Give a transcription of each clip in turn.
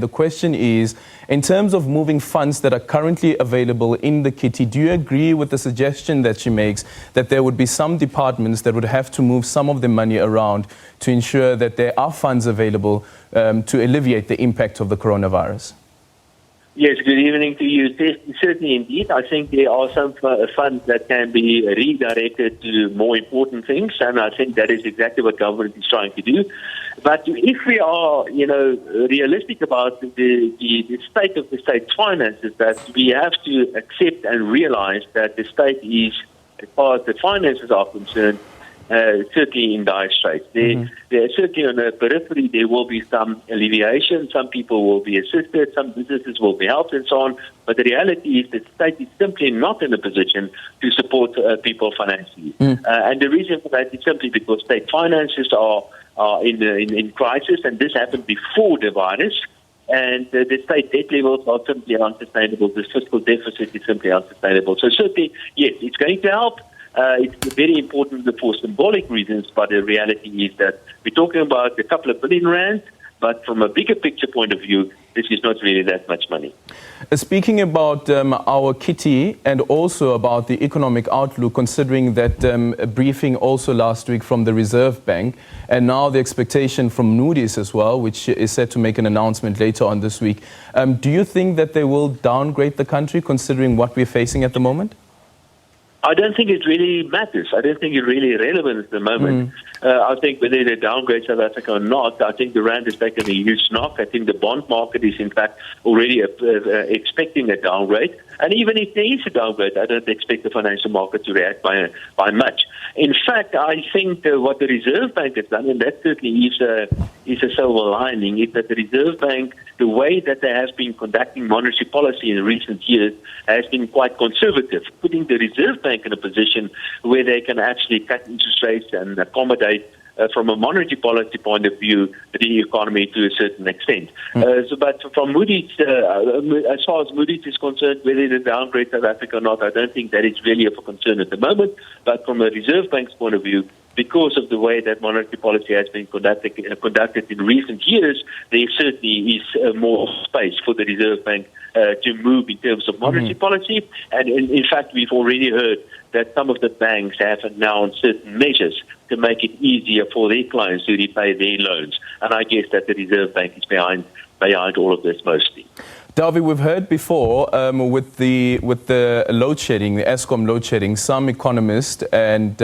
The question is, in terms of moving funds that are currently available in the kitty, do you agree with the suggestion that she makes that there would be some departments that would have to move some of the money around to ensure that there are funds available to alleviate the impact of the coronavirus? Yes, good evening to you. Certainly indeed. I think there are some funds that can be redirected to more important things, and I think that is exactly what government is trying to do. But if we are, realistic about the state of the state's finances, that we have to accept and realize that the state is, as far as the finances are concerned, certainly in dire straits. There certainly on the periphery there will be some alleviation. Some people will be assisted, some businesses will be helped, and so on. But the reality is that the state is simply not in a position to support people financially. And the reason for that is simply because state finances are in crisis, and this happened before the virus. And the state debt levels are simply unsustainable. The fiscal deficit is simply unsustainable. So certainly, yes, it's going to help. It's very important for symbolic reasons, but the reality is that we're talking about a couple of billion rands, but from a bigger picture point of view, this is not really that much money. Speaking about our kitty and also about the economic outlook, considering that a briefing also last week from the Reserve Bank, and now the expectation from Moodys as well, which is set to make an announcement later on this week, do you think that they will downgrade the country considering what we're facing at the moment? I don't think it really matters. I don't think it's really relevant at the moment. I think whether they downgrade South Africa or not, I think the rand has taken a huge knock. I think the bond market is, in fact, already expecting a downgrade. And even if there is a downgrade, I don't expect the financial market to react by much. In fact, I think what the Reserve Bank has done, and that certainly is a silver lining, is that the Reserve Bank, the way that they have been conducting monetary policy in recent years, has been quite conservative, putting the Reserve Bank in a position where they can actually cut interest rates and accommodate, from a monetary policy point of view, the economy to a certain extent. But from Moodys, as far as Moodys is concerned, whether they downgrade South Africa or not, I don't think that is really of a concern at the moment. But from a Reserve Bank's point of view, because of the way that monetary policy has been conducted in recent years, there certainly is more space for the Reserve Bank to move in terms of monetary policy. And in fact, we've already heard that some of the banks have announced certain measures to make it easier for their clients to repay their loans. And I guess that the Reserve Bank is behind all of this mostly. Dawie, we've heard before with the load shedding, the Eskom load shedding, some economists and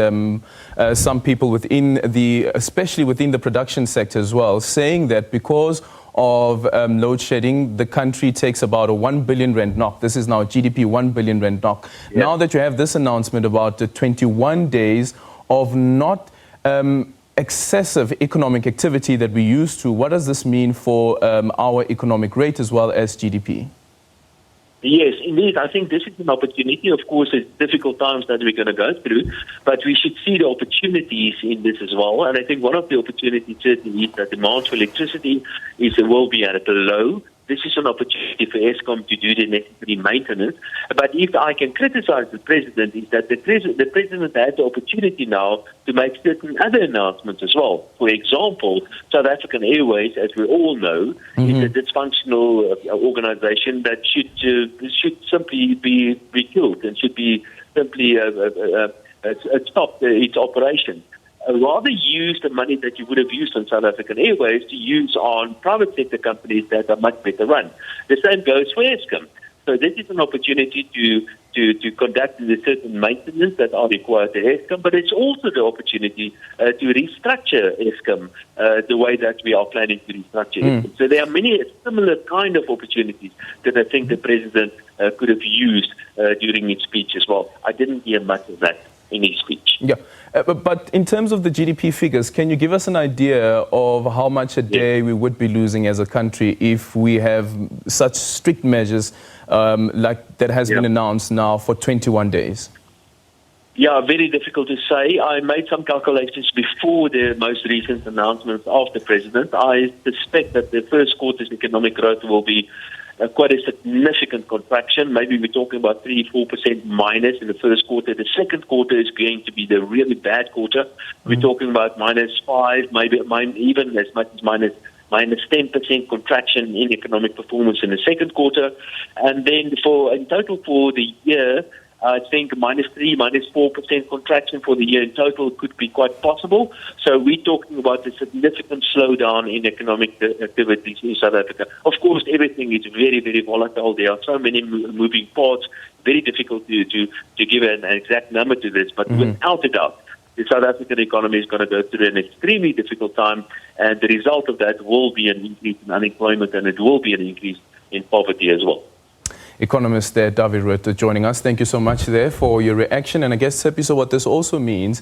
some people especially within the production sector as well, saying that because of load shedding, the country takes about a 1 billion rand knock. This is now GDP 1 billion rand knock. Yep. Now that you have this announcement about the 21 days of not excessive economic activity that we used to, what does this mean for our economic rate as well as GDP? Yes, indeed. I think this is an opportunity. Of course, it's difficult times that we're going to go through, but we should see the opportunities in this as well. And I think one of the opportunities certainly is that demand for electricity will be at a low. This is an opportunity for Eskom to do the necessary maintenance. But if I can criticize the president, is that the president had the opportunity now to make certain other announcements as well. For example, South African Airways, as we all know, is a dysfunctional organization that should simply be killed and should be simply stop its operation. Rather use the money that you would have used on South African Airways to use on private sector companies that are much better run. The same goes for Eskom. So this is an opportunity to conduct the certain maintenance that are required to Eskom, but it's also the opportunity to restructure Eskom the way that we are planning to restructure Eskom. So there are many similar kind of opportunities that I think the president could have used during his speech as well. I didn't hear much of that in his speech. Yeah, but in terms of the GDP figures, can you give us an idea of how much a day we would be losing as a country if we have such strict measures like that has been announced now for 21 days? Yeah, very difficult to say. I made some calculations before the most recent announcements of the president. I suspect that the first quarter's economic growth will be quite a significant contraction. Maybe we're talking about 3-4% minus in the first quarter. The second quarter is going to be the really bad quarter. We're talking about -5, maybe even as much as minus 10% contraction in economic performance in the second quarter. And then in total for the year, I think minus 3, minus 4% contraction for the year in total could be quite possible. So we're talking about a significant slowdown in economic activities in South Africa. Of course, everything is very, very volatile. There are so many moving parts, very difficult to give an exact number to this. But without a doubt, the South African economy is going to go through an extremely difficult time, and the result of that will be an increase in unemployment, and it will be an increase in poverty as well. Economist Dawie Roodt joining us. Thank you so much there for your reaction. And I guess, Sepiso, what this also means